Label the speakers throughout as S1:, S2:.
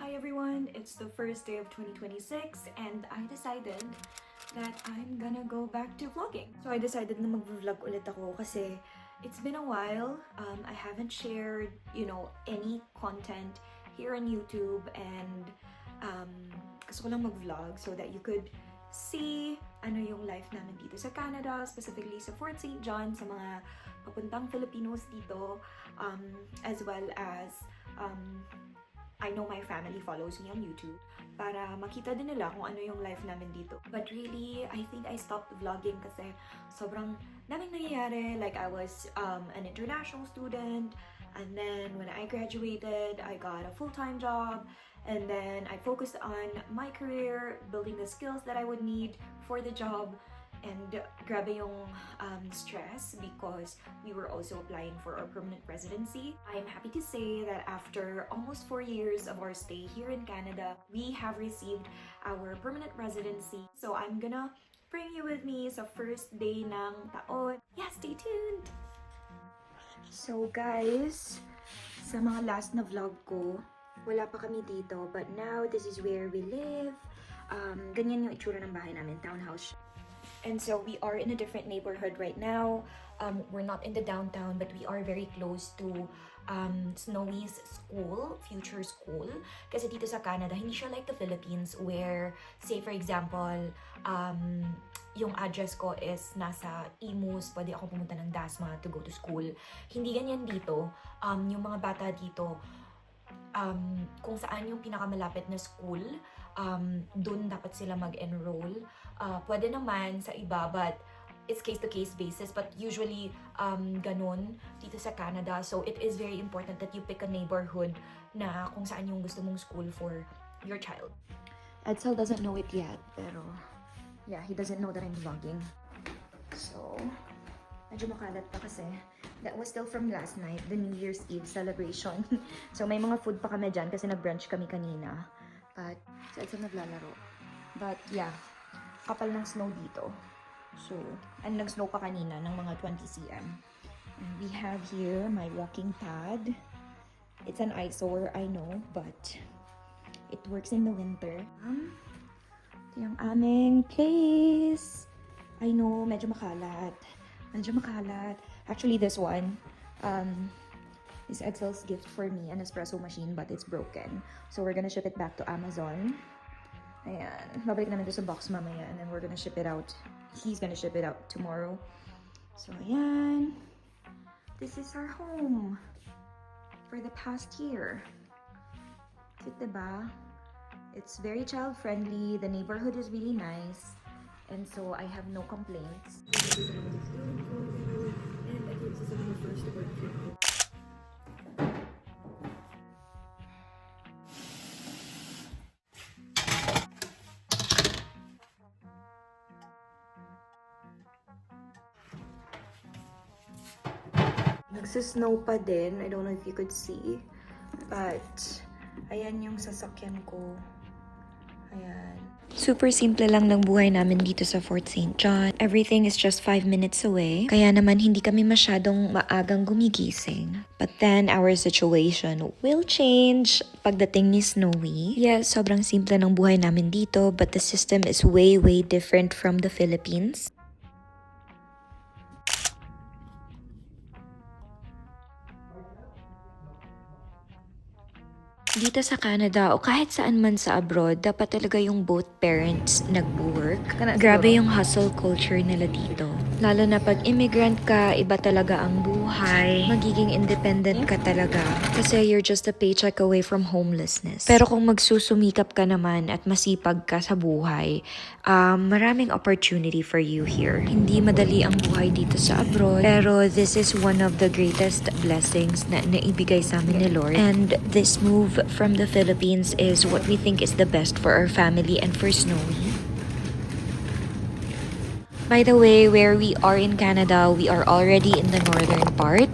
S1: Hi everyone, it's the first day of 2026 and I decided that I'm gonna go back to vlogging. So I decided na mag-vlog ulit ako kasi it's been a while. I haven't shared, any content here on YouTube and gusto ko lang mag-vlog so that you could see ano yung life namin dito sa Canada, specifically sa Fort St. John, sa mga papuntang Filipinos dito, as well as I know my family follows me on YouTube para makita din nila kung ano yung life namin dito. But really, I think I stopped vlogging kasi sobrang daming nangyayari. Like I was an international student, and then when I graduated, I got a full-time job, and then I focused on my career, building the skills that I would need for the job. And grabe yung stress because we were also applying for our permanent residency. I am happy to say that after almost 4 years of our stay here in Canada, we have received our permanent residency. So I'm gonna bring you with me sa first day ng taon. Yeah, stay tuned! So guys, sa mga last na vlog ko, wala pa kami dito. But now, this is where we live. Ganyan yung itsura ng bahay namin, townhouse. And so we are in a different neighborhood right now. We're not in the downtown, but we are very close to Snowy's school, future school. Kasi dito sa Canada, hindi siya like the Philippines where, say for example, yung address ko is nasa Imus, pwede ako pumunta ng Dasma to go to school. Hindi ganyan dito. Yung mga bata dito, kung saan yung pinakamalapit na school, dun dapat sila mag-enroll. Pwede naman sa iba, but it's case-to-case basis. But usually, ganun dito sa Canada. So it is very important that you pick a neighborhood na kung saan yung gusto mong school for your child. Edsel doesn't know it yet, pero yeah, he doesn't know that I'm vlogging. So, medyo makalat pa kasi that was still from last night, the New Year's Eve celebration. So may mga food pa kami dyan kasi nag-brunch kami kanina. But, sa Edsel naglalaro. But yeah, kapal ng snow dito. So, and nag-snow pa kanina ng mga 20 cm. And we have here my walking pad. It's an eyesore, I know, but it works in the winter. Ito yung aming place. I know, medyo makalat. Actually, this one is Edsel's gift for me, an espresso machine, but it's broken. So we're gonna ship it back to Amazon. Ayan. Babalik namin ito sa box mamaya, and then we're gonna ship it out. He's gonna ship it out tomorrow. So ayan. This is our home for the past year. Cute, diba? It's very child-friendly. The neighborhood is really nice. And so I have no complaints. Nagsusnow pa din. I don't know if you could see. But, ayan yung sasakyan ko. Ayan. Super simple lang ng buhay namin dito sa Fort St. John. Everything is just 5 minutes away. Kaya naman hindi kami masyadong maagang gumigising. But then, our situation will change pagdating ni Snowy. Yes, sobrang simple ng buhay namin dito, but the system is way, way different from the Philippines. Dito sa Canada o kahit saan man sa abroad, dapat talaga yung both parents nag-work. Grabe yung hustle culture nila dito. Lalo na pag immigrant ka, iba talaga ang buhay. Magiging independent ka talaga kasi you're just a paycheck away from homelessness. Pero kung magsusumikap ka naman at masipag ka sa buhay, maraming opportunity for you here. Hindi madali ang buhay dito sa abroad, pero this is one of the greatest blessings na naibigay sa amin ni Lord. And this move from the Philippines is what we think is the best for our family and for Snowy. By the way, where we are in Canada, we are already in the northern part.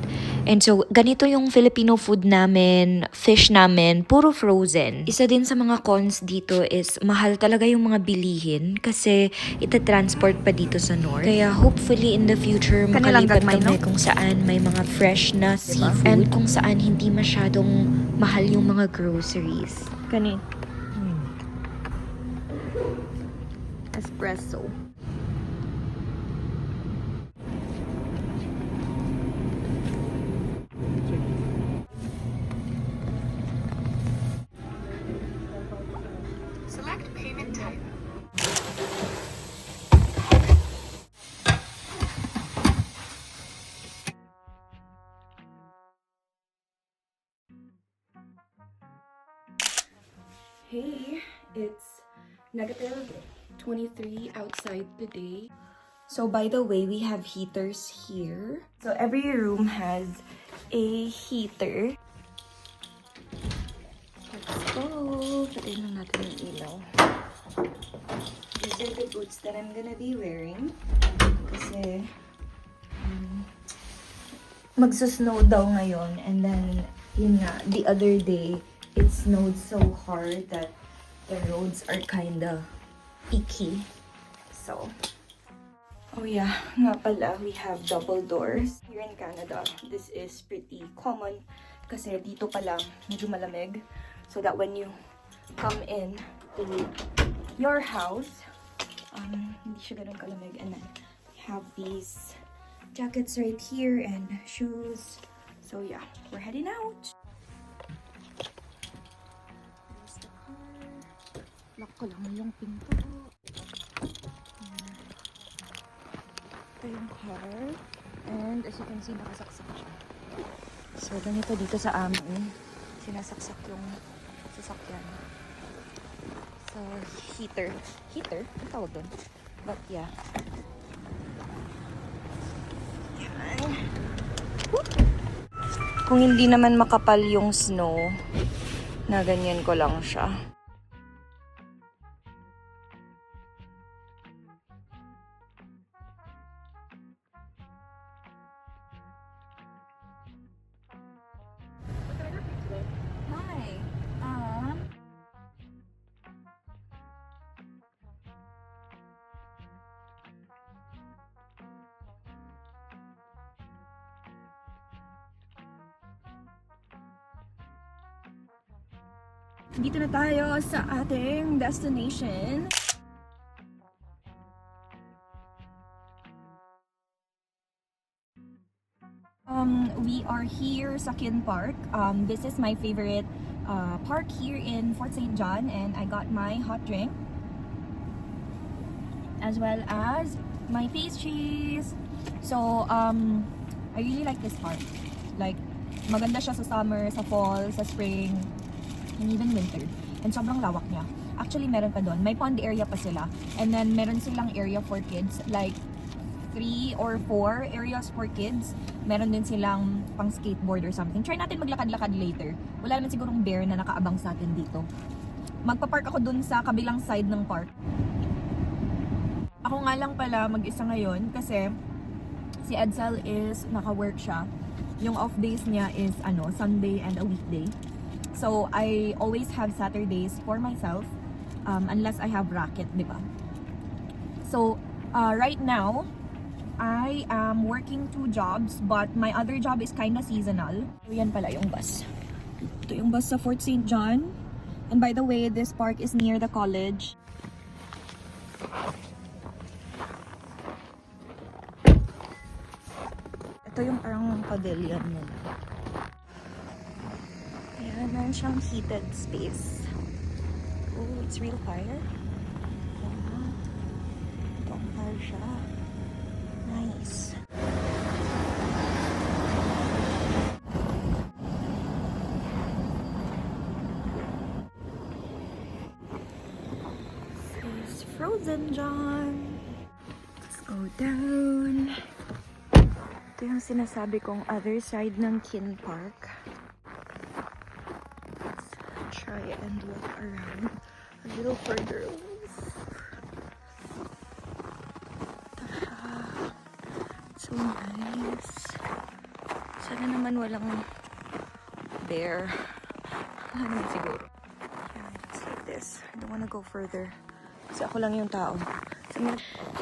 S2: And so, ganito yung Filipino food namin, fish namin, puro frozen. Isa din sa mga cons dito is mahal talaga yung mga bilihin kasi ita-transport pa dito sa north. Kaya hopefully in the future, makalipat kami kung saan may mga fresh na seafood and kung saan hindi masyadong mahal yung mga groceries.
S1: Kani. Espresso.
S3: Select payment type.
S1: Hey, it's negative 23 outside today. So by the way, we have heaters here. So every room has a heater. Let's go. Patayin lang natin yung ilaw. These are the boots that I'm gonna be wearing. Kasi magsusnow daw ngayon. And then, yun nga, the other day, it snowed so hard that the roads are kinda icky. So, oh yeah, nga pala, we have double doors. Here in Canada, this is pretty common kasi dito pa lang medyo malamig. So that when you come in to your house, hindi siya ganun kalamig. And then we have these jackets right here and shoes. So yeah, we're heading out. There's the car. Lock ko lang yung pinto. Ito yung car. And as you can see, nakasaksak siya. So, ganito dito sa amin. Sinasaksak yung sasakyan. So, heater. Heater? Ang tawag doon. But yeah. Yan. Whoop! Kung hindi naman makapal yung snow, na ganyan ko lang siya. Dito na tayo sa ating destination. We are here sa Kin Park. This is my favorite park here in Fort St. John, and I got my hot drink as well as my pastries. So I really like this park. Like, maganda siya sa summer, sa fall, sa spring, and even winter. And sobrang lawak niya. Actually, meron pa doon. May pond area pa sila. And then, meron silang area for kids. Like, 3 or 4 areas for kids. Meron din silang pang skateboard or something. Try natin maglakad-lakad later. Wala naman sigurong bear na nakaabang sa atin dito. Magpa-park ako dun sa kabilang side ng park. Ako nga lang pala mag-isa ngayon kasi si Edsel is naka-work siya. Yung off days niya is Sunday and a weekday. So, I always have Saturdays for myself unless I have racket, di ba? So, right now, I am working 2 jobs but my other job is kinda seasonal. So, yan pala yung bus. Ito yung bus sa Fort St. John. And by the way, this park is near the college. Ito yung parang pavilion nila. Ayan, meron siyang heated space. Oh, it's real fire. Ayan. Ito ang fire siya. Nice. This is Frozen John. Let's go down. Ito yung sinasabi kong other side ng Kin Park. Let's try and walk around a little further. So nice. Sana naman walang bear. Wala naman siguro. Yeah, it's like this. I don't wanna go further. Kasi ako lang yung tao.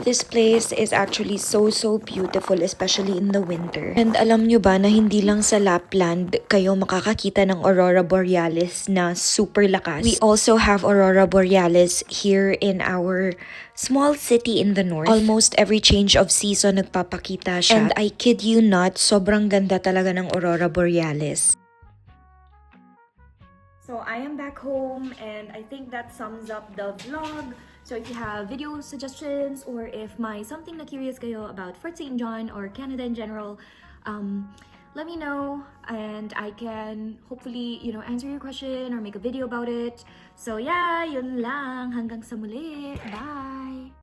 S2: This place is actually so beautiful, especially in the winter. And alam nyo ba na hindi lang sa Lapland kayo makakakita ng Aurora Borealis na super lakas? We also have Aurora Borealis here in our small city in the north. Almost every change of season nagpapakita siya. And I kid you not, sobrang ganda talaga ng Aurora Borealis.
S1: So I am back home and I think that sums up the vlog. So if you have video suggestions or if may something na curious kayo about Fort St. John or Canada in general, let me know and I can hopefully, answer your question or make a video about it. So yeah, yun lang. Hanggang sa muli. Bye!